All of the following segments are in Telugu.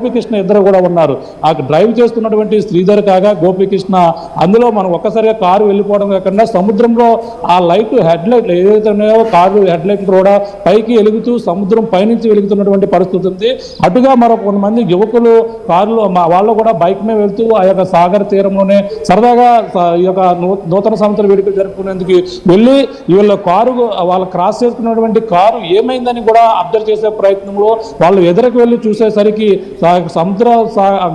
గోపికృష్ణ ఇద్దరు కూడా ఉన్నారు. ఆ డ్రైవ్ చేస్తున్నటువంటి శ్రీధర్ కాగా గోపికృష్ణ, అందులో మనం ఒక్కసారిగా కారు వెళ్ళిపోవడం కాకుండా సముద్రంలో ఆ లైట్ హెడ్ లైట్లు ఏదైతే ఉన్నాయో కారు హెడ్ లైట్లు కూడా పైకి వెలుగుతూ సముద్రం పైనుంచి వెలుగుతున్నటువంటి పరిస్థితి ఉంది. అటుగా మరో కొంతమంది యువకులు కారులో వాళ్ళు కూడా బైక్ మీద వెళ్తూ ఆ యొక్క సాగర్ తీరంలోనే సరదాగా ఈ యొక్క నూతన సంవత్సర వేడుకలు జరుపుకునేందుకు వెళ్ళి వీళ్ళ కారు వాళ్ళు క్రాస్ చేసుకున్నటువంటి కారు ఏమైందని కూడా అబ్జర్వ్ చేసే ప్రయత్నంలో వాళ్ళు ఎదురుకు వెళ్ళి చూసేసరికి సముద్ర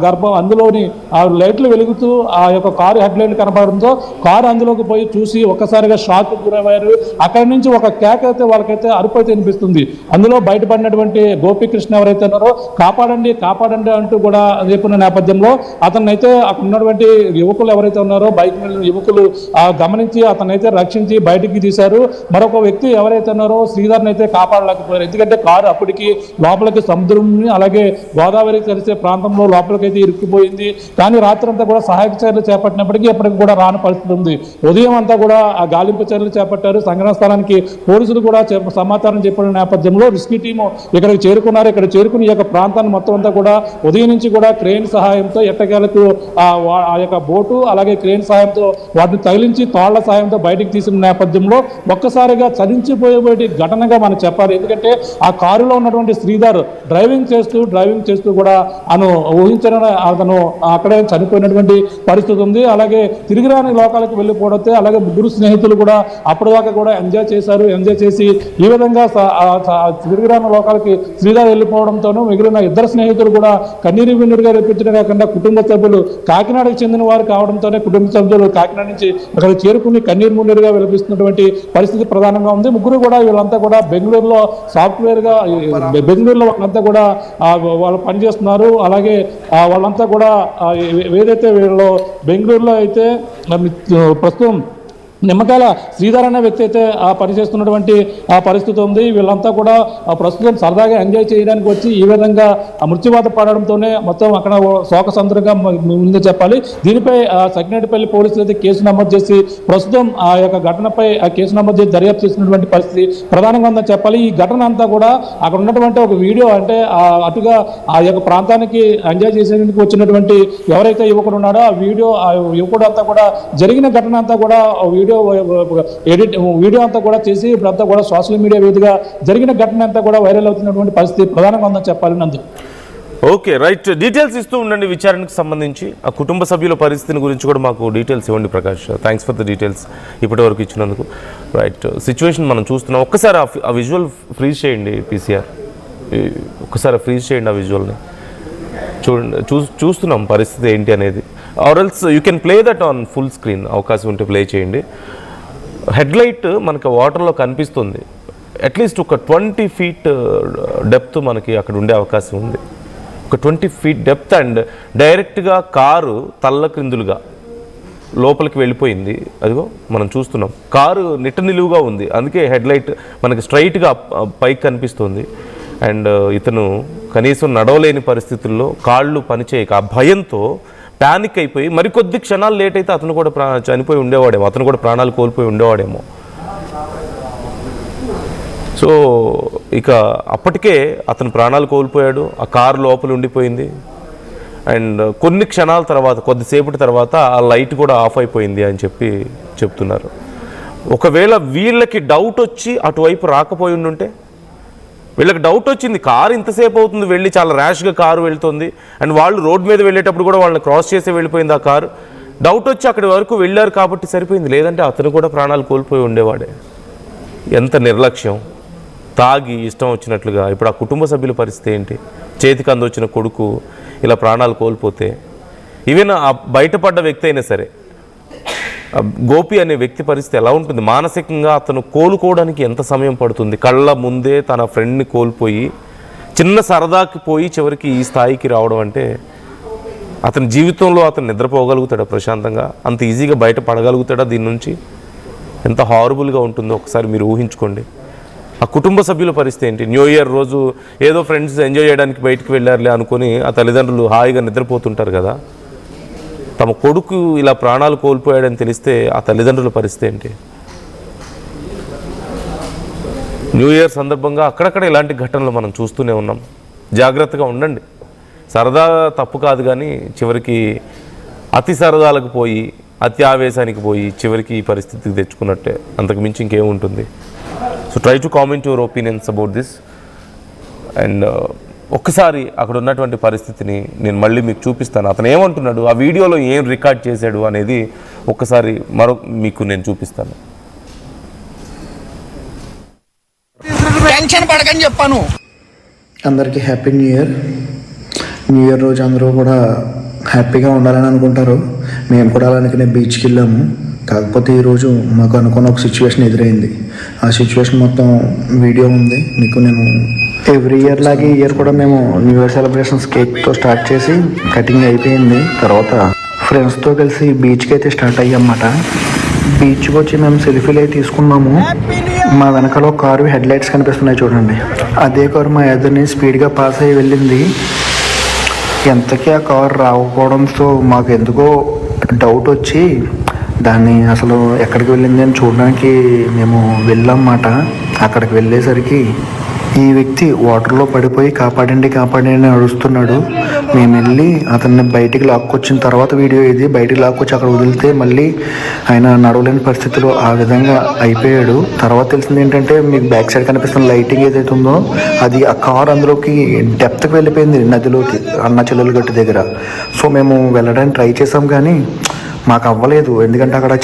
గర్భం అందులోని ఆ లైట్లు వెలుగుతూ ఆ యొక్క కారు హెడ్ లైట్లు కనపడంతో కారు అందులోకి పోయి చూసి ఒక్కసారిగా షాక్ గురయ్యారు. అక్కడి నుంచి ఒక కేక అయితే వాళ్ళకైతే అరుపు అయితే వినిపిస్తుంది. అందులో బయటపడినటువంటి గోపికృష్ణ ఎవరైతే ఉన్నారో కాపాడండి కాపాడండి అంటూ కూడా చెప్పిన నేపథ్యంలో అతన్నైతే అక్కడ ఉన్నటువంటి యువకులు ఎవరైతే ఉన్నారో బైక్ మీద యువకులు గమనించి అతనైతే రక్షించి బయటికి తీశారు. మరొక వ్యక్తి ఎవరైతే ఉన్నారో శ్రీధర్ని అయితే కాపాడలేకపోయారు. ఎందుకంటే కారు అప్పటికి లోపలికి సముద్రం అలాగే గోదావరి కలిసే ప్రాంతంలో లోపలికైతే ఇరుక్కుపోయింది. కానీ రాత్రి అంతా కూడా సహాయక చర్యలు చేపట్టినప్పటికీ ఎప్పటికి కూడా రాని పరిస్థితి ఉంది. ఉదయం అంతా కూడా ఆ గాలింపు చర్యలు చేపట్టారు. సంఘటన స్థలానికి పోలీసులు కూడా సమాచారం చెప్పిన నేపథ్యంలో రెస్క్యూ టీము ఇక్కడికి చేరుకున్నారు. ఇక్కడ చేరుకుని ఈ యొక్క ప్రాంతాన్ని మొత్తం అంతా కూడా ఉదయం నుంచి కూడా క్రేన్ సహాయంతో ఎట్టకేలకు ఆ యొక్క బోటు అలాగే క్రేన్ సహాయంతో వాటిని తగిలించి తాళ్ల సహాయంతో బయటికి తీసిన నేపథ్యంలో ఒక్కసారిగా చలించిపోయే ఘటనగా మనం చెప్పాలి. ఎందుకంటే ఆ కారులో ఉన్నటువంటి శ్రీధర్ డ్రైవింగ్ చేస్తూ కూడా అతను అక్కడే చనిపోయినటువంటి పరిస్థితి ఉంది. అలాగే తిరిగి రాని లోకాలకు వెళ్ళిపోవడంతో అలాగే ముగ్గురు స్నేహితులు కూడా అప్పటిదాకా కూడా ఎంజాయ్ చేసి ఈ విధంగా తిరిగి రాని లోకాలకి శ్రీధర్ వెళ్ళిపోవడంతోనూ మిగిలిన ఇద్దరు స్నేహితులు కూడా కన్నీరు విన్నీరుగా రెప్పించడం కాకుండా కుటుంబ సభ్యులు కాకినాడకు చెందిన వారు కావడంతోనే కుటుంబ సభ్యులు కాకినాడ నుంచి అక్కడ చేరుకుని కన్నీరు మున్నీరుగా వెలిపిస్తున్నటువంటి పరిస్థితి ప్రధానంగా ఉంది. ముగ్గురు కూడా వీళ్ళంతా కూడా బెంగళూరులో సాఫ్ట్వేర్గా బెంగళూరులో వాళ్ళంతా కూడా వాళ్ళు పనిచేస్తున్నారు. అలాగే వాళ్ళంతా కూడా ఏదైతే వీళ్ళు బెంగళూరులో అయితే ప్రస్తుతం నిమ్మకాయల శ్రీధర్ అనే వ్యక్తి అయితే పనిచేస్తున్నటువంటి పరిస్థితి ఉంది. వీళ్ళంతా కూడా ప్రస్తుతం సరదాగా ఎంజాయ్ చేయడానికి వచ్చి ఈ విధంగా మృత్యువాత పడడంతోనే మొత్తం అక్కడ శోకసంద్రంగా ముందు చెప్పాలి. దీనిపై సకినేటిపల్లి పోలీసులు అయితే కేసు నమోదు చేసి ప్రస్తుతం ఆ యొక్క ఘటనపై కేసు నమోదు చేసి దర్యాప్తు చేసినటువంటి పరిస్థితి ప్రధానంగా ఉందని చెప్పాలి. ఈ ఘటన అంతా కూడా అక్కడ ఉన్నటువంటి ఒక వీడియో అంటే అటుగా ఆ యొక్క ప్రాంతానికి ఎంజాయ్ చేసేందుకు వచ్చినటువంటి ఎవరైతే యువకుడు ఉన్నాడో ఆ యువకుడు అంతా కూడా జరిగిన ఘటన అంతా కూడా వీడియో అంతా కూడా చేసి ఇప్పుడంతా కూడా సోషల్ మీడియా వేదికగా జరిగిన ఘటన అంతా కూడా వైరల్ అవుతున్నటువంటి పరిస్థితి ప్రధానంగా ఉందని చెప్పాలి. నందు ఓకే, రైట్. డీటెయిల్స్ ఇస్తూ ఉండండి విచారణకు సంబంధించి. ఆ కుటుంబ సభ్యుల పరిస్థితిని గురించి కూడా మాకు డీటెయిల్స్ ఇవ్వండి Prakash. Thanks for the details ఇప్పటి వరకు ఇచ్చినందుకు. రైట్, సిచ్యువేషన్ మనం చూస్తున్నాం. ఒక్కసారి ఆ విజువల్ ఫ్రీజ్ చేయండి పీసీఆర్, ఒక్కసారి ఫ్రీజ్ చేయండి ఆ విజువల్ని. చూడండి, చూస్తున్నాం పరిస్థితి ఏంటి అనేది. Or else you can play that on full screen, అవకాశం ఉంటే ప్లే చేయండి. హెడ్ లైట్ మనకి వాటర్లో కనిపిస్తుంది. అట్లీస్ట్ ఒక 20 feet డెప్త్ మనకి అక్కడ ఉండే అవకాశం ఉంది. ఒక 20 feet డెప్త్ అండ్ డైరెక్ట్గా కారు తల్లక్రిందులుగా లోపలికి వెళ్ళిపోయింది. అదిగో మనం చూస్తున్నాం, కారు నిలువుగా ఉంది. అందుకే హెడ్ లైట్ మనకి స్ట్రైట్గా పైకి కనిపిస్తుంది. అండ్ ఇతను కనీసం నడవలేని పరిస్థితుల్లో కాళ్ళు పనిచేయక ఆ భయంతో ప్యానిక్ అయిపోయి మరికొద్ది క్షణాలు లేట్ అయితే అతను కూడా చనిపోయి ఉండేవాడేమో, అతను కూడా ప్రాణాలు కోల్పోయి ఉండేవాడేమో. సో ఇక అప్పటికే అతను ప్రాణాలు కోల్పోయాడు. ఆ కారు లోపల ఉండిపోయింది. అండ్ కొన్ని క్షణాల తర్వాత, కొద్దిసేపటి తర్వాత ఆ లైట్ కూడా ఆఫ్ అయిపోయింది అని చెప్తున్నారు. ఒకవేళ వీళ్ళకి డౌట్ వచ్చి అటువైపు రాకపోయి ఉండుంటే, వీళ్ళకి డౌట్ వచ్చింది కారు ఇంతసేపు అవుతుంది వెళ్ళి, చాలా ర్యాష్గా కారు వెళ్తుంది అండ్ వాళ్ళు రోడ్ మీద వెళ్ళేటప్పుడు కూడా వాళ్ళని క్రాస్ చేసి వెళ్ళిపోయింది ఆ కారు. డౌట్ వచ్చి అక్కడి వరకు వెళ్ళారు కాబట్టి సరిపోయింది. లేదంటే అతను కూడా ప్రాణాలు కోల్పోయి ఉండేవాడే. ఎంత నిర్లక్ష్యం! తాగి ఇష్టం వచ్చినట్లుగా. ఇప్పుడు ఆ కుటుంబ సభ్యుల పరిస్థితి ఏంటి? చేతికి అందొచ్చిన కొడుకు ఇలా ప్రాణాలు కోల్పోతే, ఈవెన్ ఆ బయటపడ్డ వ్యక్తి అయినా సరే, గోపి అనే వ్యక్తి పరిస్థితి ఎలా ఉంటుంది? మానసికంగా అతను కోలుకోవడానికి ఎంత సమయం పడుతుంది? కళ్ళ ముందే తన ఫ్రెండ్ని కోల్పోయి చిన్న సరదాకి పోయి చివరికి ఈ స్థాయికి రావడం అంటే, అతని జీవితంలో అతను నిద్రపోగలుగుతాడా ప్రశాంతంగా? అంత ఈజీగా బయట పడగలుగుతాడా దీని నుంచి? ఎంత హారబుల్గా ఉంటుందో ఒకసారి మీరు ఊహించుకోండి. ఆ కుటుంబ సభ్యుల పరిస్థితి ఏంటి? న్యూ ఇయర్ రోజు ఏదో ఫ్రెండ్స్ ఎంజాయ్ చేయడానికి బయటికి వెళ్ళారులే అనుకుని ఆ తల్లిదండ్రులు హాయిగా నిద్రపోతుంటారు కదా. తమ కొడుకు ఇలా ప్రాణాలు కోల్పోయాడని తెలిస్తే ఆ తల్లిదండ్రుల పరిస్థితి ఏంటి? న్యూ ఇయర్ సందర్భంగా అక్కడక్కడ ఇలాంటి ఘటనలు మనం చూస్తూనే ఉన్నాం. జాగ్రత్తగా ఉండండి. సరదా తప్పు కాదు, కానీ చివరికి అతి సరదాలకు పోయి అతి ఆవేశానికి పోయి చివరికి ఈ పరిస్థితికి తెచ్చుకున్నట్టే, అంతకు మించి ఇంకేముంటుంది. So try to comment your opinions about this. And ఒక్కసారి అక్కడ ఉన్నటువంటి పరిస్థితిని నేను మళ్ళీ మీకు చూపిస్తాను. అతను ఏమంటున్నాడు, ఆ వీడియోలో ఏం రికార్డ్ చేశాడు అనేది ఒక్కసారి మీకు నేను చూపిస్తాను. టెన్షన్ పడకని చెప్పాను. అందరికీ happy new year. New year రోజు అందరూ కూడా హ్యాపీగా ఉండాలని అనుకుంటారు. మేము కూడా అలానే బీచ్కి వెళ్ళాము. కాకపోతే ఈరోజు మాకు అనుకున్న ఒక సిచ్యువేషన్ ఎదురైంది. ఆ సిచ్యువేషన్ మొత్తం వీడియో ఉంది, మీకు నేను ఎవ్రీ ఇయర్ లాగే ఈ ఇయర్ కూడా మేము న్యూ ఇయర్ సెలబ్రేషన్స్ కేక్తో స్టార్ట్ చేసి కటింగ్ అయిపోయింది. తర్వాత ఫ్రెండ్స్తో కలిసి బీచ్కి అయితే స్టార్ట్ అయ్యామన్నమాట. బీచ్కి వచ్చి మేము సెల్ఫీలు అయితే తీసుకున్నాము. మా వెనకాల ఒక కారు హెడ్ లైట్స్ కనిపిస్తున్నాయి చూడండి. అదే కారు మా ఎదురుని స్పీడ్గా పాస్ అయ్యి వెళ్ళింది. ఎంతకీ ఆ కారు రాకపోవడంతో మాకు ఎందుకో డౌట్ వచ్చి దాన్ని అసలు ఎక్కడికి వెళ్ళింది అని చూడడానికి మేము వెళ్ళామన్నమాట. అక్కడికి వెళ్ళేసరికి ఈ వ్యక్తి వాటర్లో పడిపోయి కాపాడండి అని అడుస్తున్నాడు. మేము వెళ్ళి అతన్ని బయటికి లాక్కొచ్చిన తర్వాత వీడియో ఇది బయటికి లాక్కొచ్చి అక్కడ వదిలితే మళ్ళీ ఆయన నడవలేని పరిస్థితిలో ఆ విధంగా అయిపోయాడు. తర్వాత తెలిసింది ఏంటంటే, మీకు బ్యాక్ సైడ్ కనిపిస్తున్న లైటింగ్ ఏదైతే ఉందో అది ఆ కార్ అందులోకి డెప్త్కి వెళ్ళిపోయింది, నదిలోకి, అన్న చెల్లెలు గట్టు దగ్గర. సో మేము వెళ్ళడానికి ట్రై చేసాం కానీ మాకు అవ్వలేదు. ఎందుకంటే అక్కడ